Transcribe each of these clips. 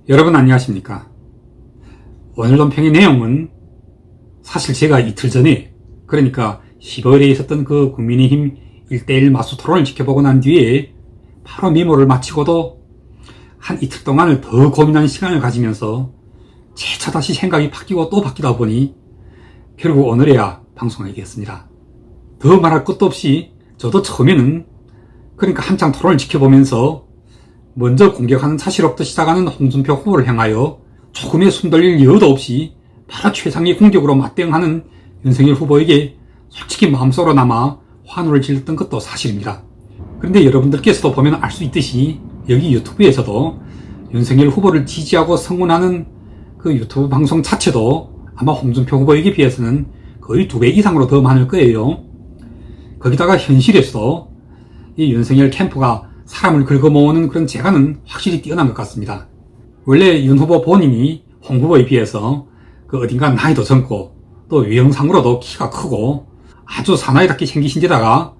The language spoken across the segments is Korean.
여러분 안녕하십니까? 오늘 논평의 내용은 사실 제가 이틀 전에, 그러니까 12월에 있었던 그 국민의힘 1대1 마수 토론을 지켜보고 난 뒤에 바로 메모를 마치고도 한 이틀 동안을 더 고민하는 시간을 가지면서 재차 다시 생각이 바뀌고 또 바뀌다 보니 결국 오늘에야 방송하겠습니다. 더 말할 것도 없이 저도 처음에는, 그러니까 한창 토론을 지켜보면서 먼저 공격하는 사실로부터 시작하는 홍준표 후보를 향하여 조금의 숨돌릴 여유도 없이 바로 최상의 공격으로 맞대응하는 윤석열 후보에게 솔직히 마음속으로나마 환호를 질렀던 것도 사실입니다. 그런데 여러분들께서도 보면 알 수 있듯이 여기 유튜브에서도 윤석열 후보를 지지하고 성원하는 그 유튜브 방송 자체도 아마 홍준표 후보에게 비해서는 거의 2배 이상으로 더 많을 거예요. 거기다가 현실에서 이 윤석열 캠프가 사람을 긁어모으는 그런 재간은 확실히 뛰어난 것 같습니다. 원래 윤 후보 본인이 홍 후보에 비해서 그 어딘가 나이도 젊고 또 외형상으로도 키가 크고 아주 사나이답게 생기신 데다가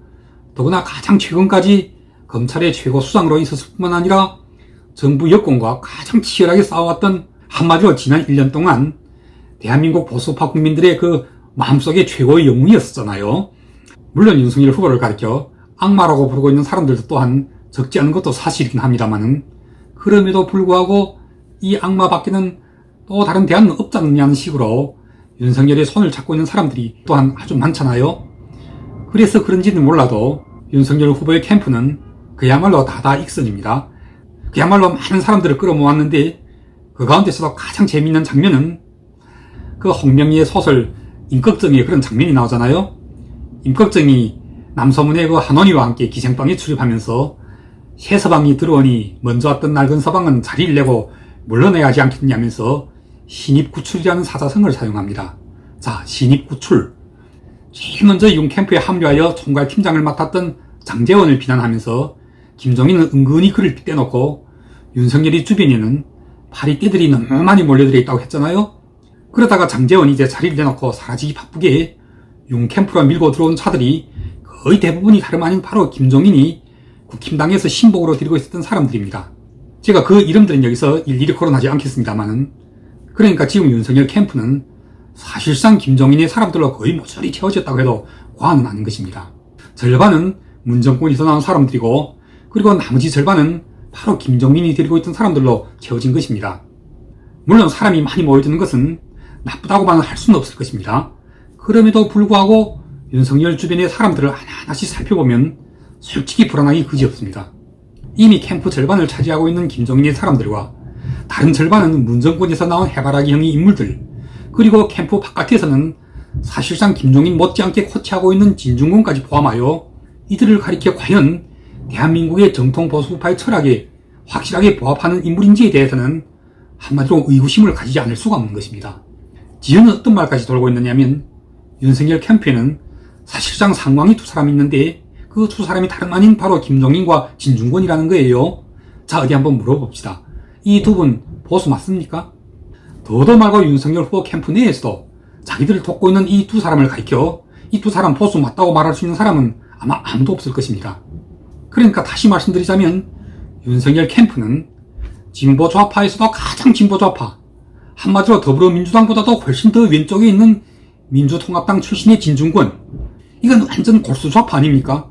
더구나 가장 최근까지 검찰의 최고 수장으로 있었을 뿐만 아니라 정부 여권과 가장 치열하게 싸워왔던, 한마디로 지난 1년 동안 대한민국 보수파 국민들의 그 마음속의 최고의 영웅이었었잖아요. 물론 윤석열 후보를 가리켜 악마라고 부르고 있는 사람들도 또한 적지 않은 것도 사실이긴 합니다만은, 그럼에도 불구하고 이 악마 밖에는 또 다른 대안은 없지 않느냐는 식으로 윤석열의 손을 잡고 있는 사람들이 또한 아주 많잖아요. 그래서 그런지는 몰라도 윤석열 후보의 캠프는 그야말로 다다익선입니다. 그야말로 많은 사람들을 끌어모았는데, 그 가운데서도 가장 재미있는 장면은 그 홍명희의 소설 임꺽정의 그런 장면이 나오잖아요. 임꺽정이 남서문의 그 한원희와 함께 기생방에 출입하면서 새서방이 들어오니 먼저 왔던 낡은 서방은 자리를 내고 물러나야 하지 않겠냐면서 신입구출이라는 사자성어를 사용합니다. 자, 신입구출. 제일 먼저 윤 캠프에 합류하여 총괄팀장을 맡았던 장제원을 비난하면서 김종인은 은근히 그를 빗대놓고 윤석열이 주변에는 파리떼들이 너무 많이 몰려들어 있다고 했잖아요. 그러다가 장제원이 이제 자리를 내놓고 사라지기 바쁘게 윤 캠프로 밀고 들어온 차들이 거의 대부분이 다름 아닌 바로 김종인이 국힘당에서 신복으로 데리고 있었던 사람들입니다. 제가 그 이름들은 여기서 일일이 거론하지 않겠습니다만은, 그러니까 지금 윤석열 캠프는 사실상 김종인의 사람들로 거의 모조리 채워졌다고 해도 과언은 아닌 것입니다. 절반은 문정권에서 나온 사람들이고, 그리고 나머지 절반은 바로 김종인이 데리고 있던 사람들로 채워진 것입니다. 물론 사람이 많이 모여드는 것은 나쁘다고만 할 수는 없을 것입니다. 그럼에도 불구하고 윤석열 주변의 사람들을 하나하나씩 살펴보면 솔직히 불안하기 그지없습니다. 이미 캠프 절반을 차지하고 있는 김종인의 사람들과 다른 절반은 문정권에서 나온 해바라기형의 인물들, 그리고 캠프 바깥에서는 사실상 김종인 못지않게 코치하고 있는 진중권까지 포함하여 이들을 가리켜 과연 대한민국의 정통 보수파의 철학에 확실하게 부합하는 인물인지에 대해서는 한마디로 의구심을 가지지 않을 수가 없는 것입니다. 지금은 어떤 말까지 돌고 있느냐면, 윤석열 캠프에는 사실상 상황이 두 사람이 있는데 그 두 사람이 다름 아닌 바로 김종인과 진중권이라는 거예요. 자, 어디 한번 물어봅시다. 이 두 분 보수 맞습니까? 더도 말고 윤석열 후보 캠프 내에서도 자기들을 돕고 있는 이 두 사람을 가리켜 이 두 사람 보수 맞다고 말할 수 있는 사람은 아마 아무도 없을 것입니다. 그러니까 다시 말씀드리자면 윤석열 캠프는 진보 좌파에서도 가장 진보 좌파, 한마디로 더불어민주당보다도 훨씬 더 왼쪽에 있는 민주통합당 출신의 진중권, 이건 완전 골수 좌파 아닙니까?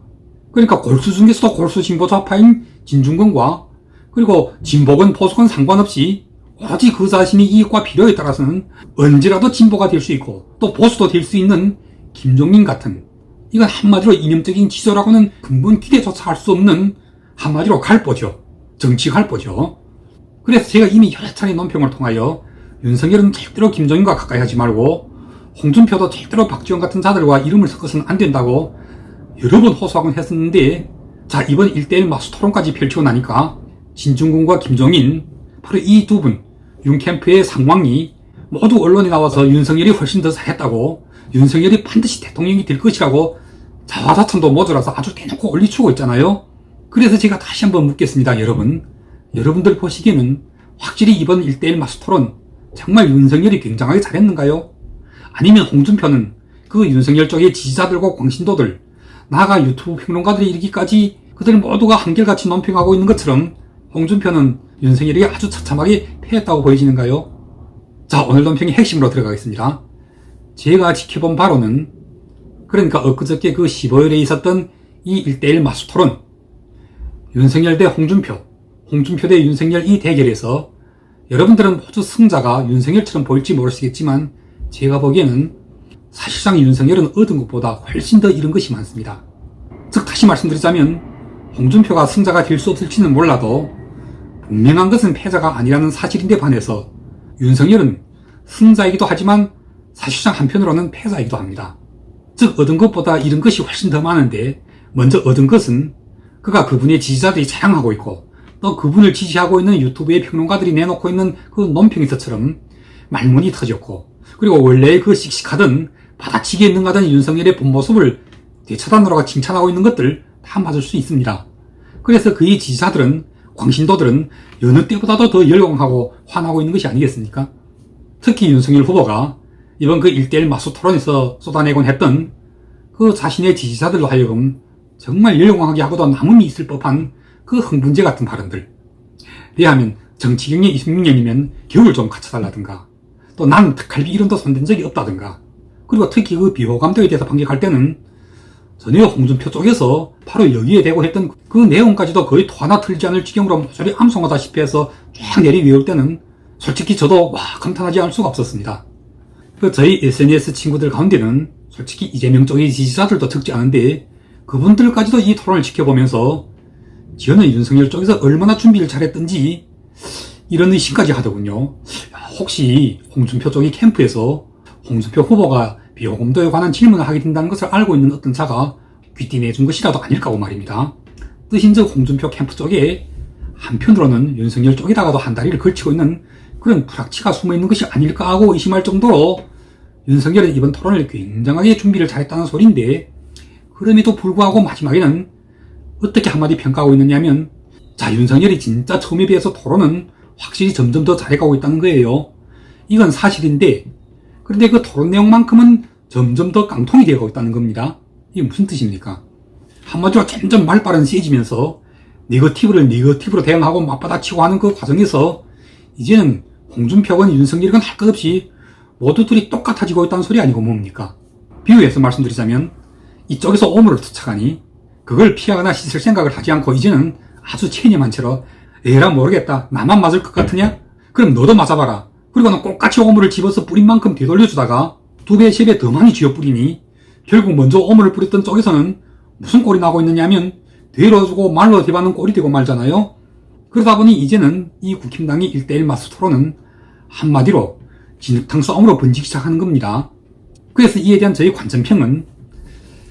그러니까 골수 중에서도 골수 진보 좌파인 진중권과, 그리고 진보건 보수건 상관없이 오로지 그 자신의 이익과 필요에 따라서는 언제라도 진보가 될 수 있고 또 보수도 될 수 있는 김종인 같은, 이건 한마디로 이념적인 지조라고는 근본 기대조차 할 수 없는 한마디로 갈보죠. 정치 갈보죠. 그래서 제가 이미 여러 차례 논평을 통하여 윤석열은 절대로 김종인과 가까이 하지 말고 홍준표도 절대로 박지원 같은 자들과 이름을 섞어서는 안 된다고 여러 번 호소하곤 했었는데, 자, 이번 1대1 마수 토론까지 펼치고 나니까 진중권과 김종인, 바로 이 두 분, 윤 캠프의 상황이 모두 언론에 나와서 윤석열이 훨씬 더 잘했다고, 윤석열이 반드시 대통령이 될 것이라고 자화자찬도 모자라서 아주 대놓고 올리치고 있잖아요. 그래서 제가 다시 한번 묻겠습니다. 여러분들 보시기에는 확실히 이번 1대1 마수 토론 정말 윤석열이 굉장하게 잘했는가요? 아니면 홍준표는 그 윤석열 쪽의 지지자들과 광신도들, 나아가 유튜브 평론가들이 이르기까지 그들 모두가 한결같이 논평하고 있는 것처럼 홍준표는 윤석열이 아주 처참하게 패했다고 보여지는가요? 자, 오늘 논평의 핵심으로 들어가겠습니다. 제가 지켜본 바로는, 그러니까 엊그저께 그 15일에 있었던 이 1대1 마수 토론, 윤석열 대 홍준표, 홍준표 대 윤석열 이 대결에서 여러분들은 모두 승자가 윤석열처럼 보일지 모르시겠지만 제가 보기에는 사실상 윤석열은 얻은 것보다 훨씬 더 잃은 것이 많습니다. 즉 다시 말씀드리자면 홍준표가 승자가 될 수 없을지는 몰라도 분명한 것은 패자가 아니라는 사실인데 반해서 윤석열은 승자이기도 하지만 사실상 한편으로는 패자이기도 합니다. 즉 얻은 것보다 잃은 것이 훨씬 더 많은데, 먼저 얻은 것은 그가 그분의 지지자들이 자랑하고 있고 또 그분을 지지하고 있는 유튜브의 평론가들이 내놓고 있는 그 논평에서처럼 말문이 터졌고, 그리고 원래 그 씩씩하던 받아치기에 능하던 윤석열의 본 모습을 되쳐다느라고 칭찬하고 있는 것들 다 맞을 수 있습니다. 그래서 그의 지지자들은, 광신도들은 여느 때보다도 더 열광하고 환하고 있는 것이 아니겠습니까? 특히 윤석열 후보가 이번 그 1대1 마수 토론에서 쏟아내곤 했던 그 자신의 지지자들로 하여금 정말 열광하게 하고도 남음이 있을 법한 그 흥분제 같은 발언들. 왜냐하면 정치경력 26년이면 겨울 좀 갖춰달라든가, 또 난 특활비 이름도 손댄 적이 없다든가, 그리고 특히 그 비호감도에 대해서 반격할 때는 전혀 홍준표 쪽에서 바로 여기에 대고 했던 그 내용까지도 거의 또 하나 틀리지 않을 지경으로 모조리 암송하다시피 해서 쫙 내리외울 때는 솔직히 저도 감탄하지 않을 수가 없었습니다. 저희 SNS 친구들 가운데는 솔직히 이재명 쪽의 지지자들도 적지 않은데 그분들까지도 이 토론을 지켜보면서 저는 윤석열 쪽에서 얼마나 준비를 잘했던지 이런 의심까지 하더군요. 혹시 홍준표 쪽의 캠프에서 홍준표 후보가 비호감도에 관한 질문을 하게 된다는 것을 알고 있는 어떤 자가 귀띔해준 것이라도 아닐까 고 말입니다. 뜻인즉 홍준표 캠프 쪽에 한편으로는 윤석열 쪽에다가도 한 다리를 걸치고 있는 그런 불확치가 숨어있는 것이 아닐까 하고 의심할 정도로 윤석열은 이번 토론을 굉장하게 준비를 잘했다는 소리인데, 그럼에도 불구하고 마지막에는 어떻게 한마디 평가하고 있느냐면, 자, 윤석열이 진짜 처음에 비해서 토론은 확실히 점점 더 잘해가고 있다는 거예요. 이건 사실인데, 그런데 그 토론 내용만큼은 점점 더 깡통이 되어가고 있다는 겁니다. 이게 무슨 뜻입니까? 한마디로 점점 말빨은 세지면서 네거티브로 대응하고 맞받아치고 하는 그 과정에서 이제는 홍준표건 윤석열이건 할 것 없이 모두들이 똑같아지고 있다는 소리 아니고 뭡니까? 비유해서 말씀드리자면 이쪽에서 오물을 투척하니 그걸 피하거나 씻을 생각을 하지 않고 이제는 아주 체념한 채로 에라 모르겠다, 나만 맞을 것 같으냐? 그럼 너도 맞아봐라. 그리고는 똑같이 오물을 집어서 뿌린 만큼 되돌려주다가 2배, 3배 더 많이 쥐어 뿌리니 결국 먼저 오물을 뿌렸던 쪽에서는 무슨 꼴이 나고 있느냐면 되러주고 말로 대받는 꼴이 되고 말잖아요. 그러다 보니 이제는 이 국힘당의 1대1 마수 토론은 한마디로 진흙탕 싸움으로 번지기 시작하는 겁니다. 그래서 이에 대한 저희 관전평은,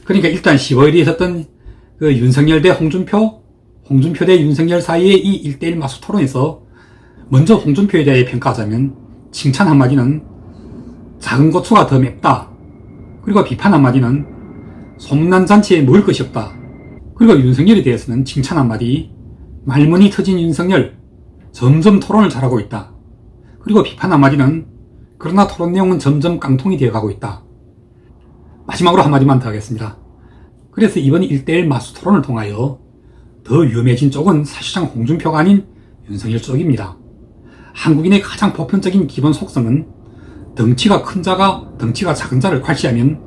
그러니까 일단 15일에 있었던 그 윤석열 대 홍준표 대 윤석열 사이의 이 1대1 마수 토론에서 먼저 홍준표에 대해 평가하자면 칭찬 한마디는 작은 고추가 더 맵다. 그리고 비판 한마디는 소문난 잔치에 먹을 것이 없다. 그리고 윤석열에 대해서는 칭찬 한마디, 말문이 터진 윤석열, 점점 토론을 잘하고 있다. 그리고 비판 한마디는 그러나 토론 내용은 점점 깡통이 되어가고 있다. 마지막으로 한마디만 더 하겠습니다. 그래서 이번 1대1 마수 토론을 통하여 더 위험해진 쪽은 사실상 홍준표가 아닌 윤석열 쪽입니다. 한국인의 가장 보편적인 기본 속성은 덩치가 큰 자가 덩치가 작은 자를 괄시하면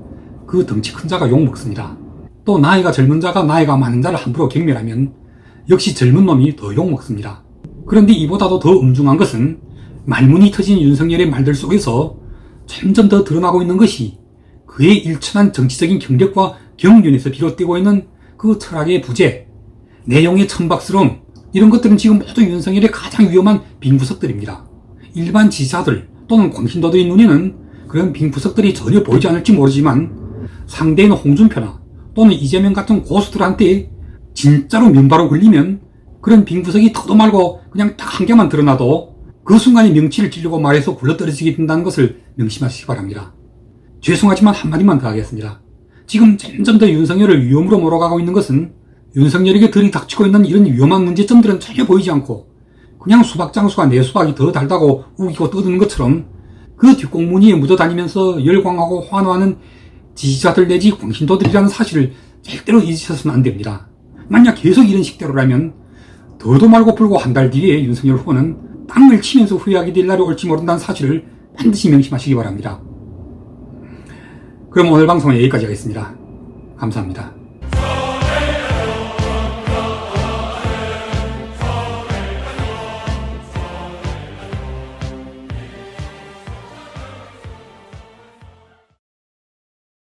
그 덩치 큰 자가 욕먹습니다. 또 나이가 젊은 자가 나이가 많은 자를 함부로 경멸하면 역시 젊은 놈이 더 욕먹습니다. 그런데 이보다도 더 엄중한 것은 말문이 터진 윤석열의 말들 속에서 점점 더 드러나고 있는 것이 그의 일천한 정치적인 경력과 경륜에서 비롯되고 있는 그 철학의 부재, 내용의 천박스러움, 이런 것들은 지금 모두 윤석열의 가장 위험한 빈구석들입니다. 일반 지지자들 또는 광신도들의 눈에는 그런 빈구석들이 전혀 보이지 않을지 모르지만 상대인 홍준표나 또는 이재명 같은 고수들한테 진짜로 면바로 걸리면 그런 빈구석이 터도 말고 그냥 딱 한 개만 드러나도 그 순간에 명치를 찌르고 말해서 굴러떨어지게 된다는 것을 명심하시기 바랍니다. 죄송하지만 한마디만 더 하겠습니다. 지금 점점 더 윤석열을 위험으로 몰아가고 있는 것은 윤석열에게 들이닥치고 있는 이런 위험한 문제점들은 전혀 보이지 않고 그냥 수박장수가 내 수박이 더 달다고 우기고 떠드는 것처럼 그 뒷공무니에 묻어다니면서 열광하고 환호하는 지지자들 내지 광신도들이라는 사실을 절대로 잊으셔서는 안 됩니다. 만약 계속 이런 식대로라면 더도 말고 불고 한 달 뒤에 윤석열 후보는 땅을 치면서 후회하게 될 날이 올지 모른다는 사실을 반드시 명심하시기 바랍니다. 그럼 오늘 방송은 여기까지 하겠습니다. 감사합니다.